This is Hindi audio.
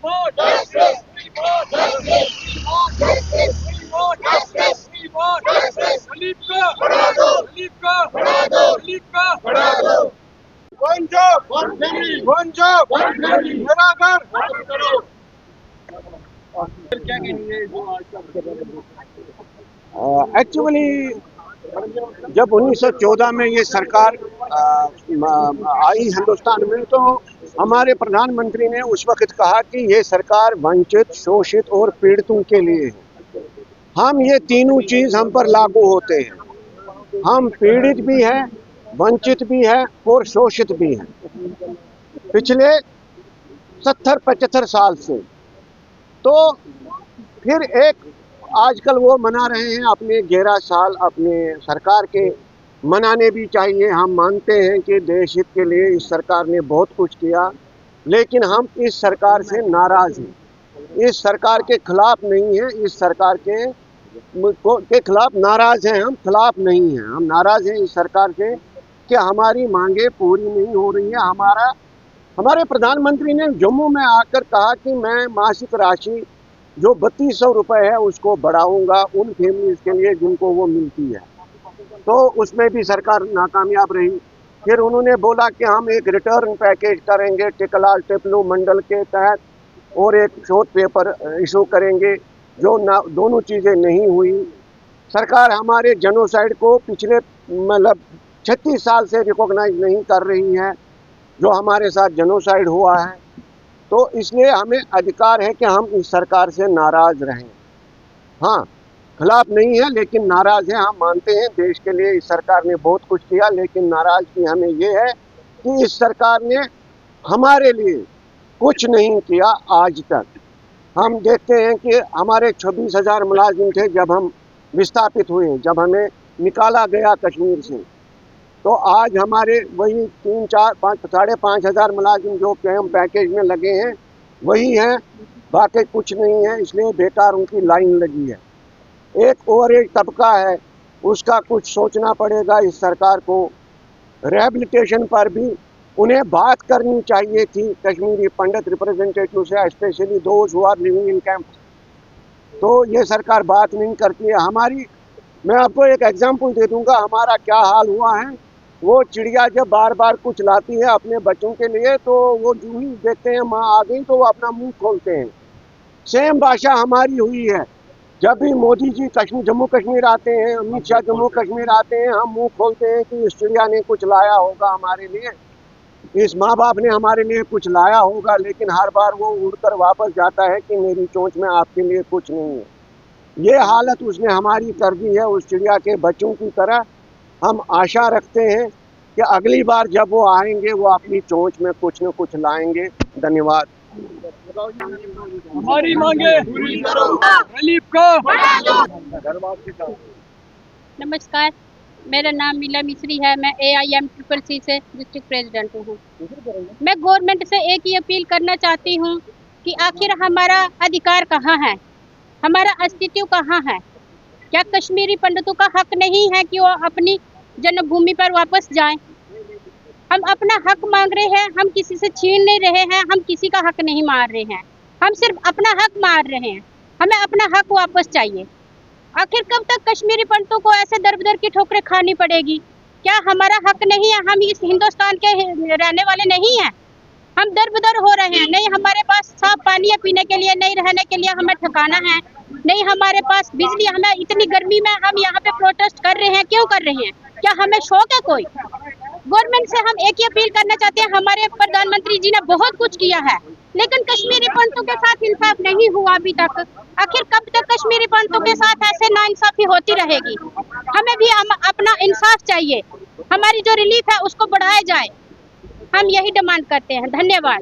One job, one job, मेरा घर। एक्चुअली जब 1914 में ये सरकार आई हिंदुस्तान में, तो हमारे प्रधानमंत्री ने उस वक्त कहा कि ये सरकार वंचित, शोषित और पीड़ितों के लिए है। हम ये तीनों चीज हम पर लागू होते हैं। हम पीड़ित भी हैं, वंचित भी हैं और शोषित भी हैं पिछले 70-75 साल से। तो फिर एक आजकल वो मना रहे हैं अपने 11 साल अपने सरकार के, मनाने भी चाहिए। हम मानते हैं कि देश हित के लिए इस सरकार ने बहुत कुछ किया, लेकिन हम इस सरकार से नाराज हैं। इस सरकार के खिलाफ नहीं है, इस सरकार के खिलाफ नाराज हैं। हम खिलाफ नहीं हैं, हम नाराज हैं इस सरकार से कि हमारी मांगे पूरी नहीं हो रही है। हमारे प्रधानमंत्री ने जम्मू में आकर कहा कि मैं मासिक राशि जो 3200 रुपये है उसको बढ़ाऊंगा उन फैमिलीज के लिए जिनको वो मिलती है, तो उसमें भी सरकार नाकामयाब रही। फिर उन्होंने बोला कि हम एक रिटर्न पैकेज करेंगे टिकलाल टिपलू मंडल के तहत और एक शोध पेपर इशू करेंगे, जो दोनों चीज़ें नहीं हुई। सरकार हमारे जेनोसाइड को पिछले 36 साल से रिकॉग्नाइज नहीं कर रही है, जो हमारे साथ जेनोसाइड हुआ है। तो इसलिए हमें अधिकार है कि हम इस सरकार से नाराज रहें। हाँ, खिलाफ नहीं है लेकिन नाराज हैं। हम मानते हैं देश के लिए इस सरकार ने बहुत कुछ किया, लेकिन नाराजगी हमें ये है कि इस सरकार ने हमारे लिए कुछ नहीं किया आज तक। हम देखते हैं कि हमारे 26,000 मुलाजिम थे जब हम विस्थापित हुए, जब हमें निकाला गया कश्मीर से, तो आज हमारे वही 3-4-5,500 मुलाजिम जो कैम पैकेज में लगे हैं वही हैं, बाकी कुछ नहीं है। इसलिए बेकार उनकी लाइन लगी है। एक ओवर एज तबका है, उसका कुछ सोचना पड़ेगा इस सरकार को। रिहेबिलिटेशन पर भी उन्हें बात करनी चाहिए थी कश्मीरी पंडित रिप्रेजेंटेटिव से, specially those who are living in camp. तो ये सरकार बात नहीं करती है। मैं आपको एक एग्जांपल दे दूंगा हमारा क्या हाल हुआ है। वो चिड़िया जब बार बार कुछ लाती है अपने बच्चों के लिए, तो वो जो ही देखते हैं माँ आ गई तो वो अपना मुंह खोलते हैं। सेम भाषा हमारी हुई है। जब भी मोदी जी जम्मू कश्मीर आते हैं, अमित शाह जम्मू कश्मीर आते हैं, हम मुंह खोलते हैं कि इस चिड़िया ने कुछ लाया होगा हमारे लिए, इस माँ बाप ने हमारे लिए कुछ लाया होगा, लेकिन हर बार वो उड़कर वापस जाता है कि मेरी चोंच में आपके लिए कुछ नहीं है। ये हालत उसने हमारी कर दी है उस चिड़िया के बच्चों की तरह। हम आशा रखते हैं कि अगली बार जब वो आएंगे वो अपनी चोंच में कुछ न कुछ लाएंगे। धन्यवाद। हमारी मांगे पूरी करो, रिलीफ को। नमस्कार, मेरा नाम मीला मिश्री है। मैं AIMCCC से डिस्ट्रिक्ट प्रेसिडेंट हूँ। मैं गवर्नमेंट से एक ही अपील करना चाहती हूँ कि आखिर हमारा अधिकार कहाँ है, हमारा अस्तित्व कहाँ है। क्या कश्मीरी पंडितों का हक नहीं है कि वो अपनी जन्मभूमि पर वापस जाएं? हम अपना हक मांग रहे हैं, हम किसी से छीन नहीं रहे हैं, हम किसी का हक नहीं मार रहे हैं, हम सिर्फ अपना हक मार रहे हैं। हमें अपना हक वापस चाहिए। आखिर कब तक कश्मीरी पंडितों को ऐसे दर बदर की ठोकरें खानी पड़ेगी? क्या हमारा हक नहीं है? हम इस हिंदुस्तान के रहने वाले नहीं हैं? हम दर बदर हो रहे हैं। नहीं हमारे पास साफ पानी है पीने के लिए, नहीं रहने के लिए हमें ठिकाना है, नहीं हमारे पास बिजली। हमें इतनी गर्मी में हम यहाँ पे प्रोटेस्ट कर रहे हैं, क्यों कर रहे हैं? क्या हमें शौक है कोई? गवर्नमेंट से हम एक ही अपील करना चाहते हैं। हमारे प्रधानमंत्री जी ने बहुत कुछ किया है, लेकिन कश्मीरी पंडितों के साथ इंसाफ नहीं हुआ अभी तक। आखिर कब तक कश्मीरी पंडितों के साथ ऐसे नाइंसाफी होती रहेगी? हमें भी अपना इंसाफ चाहिए। हमारी जो रिलीफ है उसको बढ़ाया जाए, हम यही डिमांड करते हैं। धन्यवाद।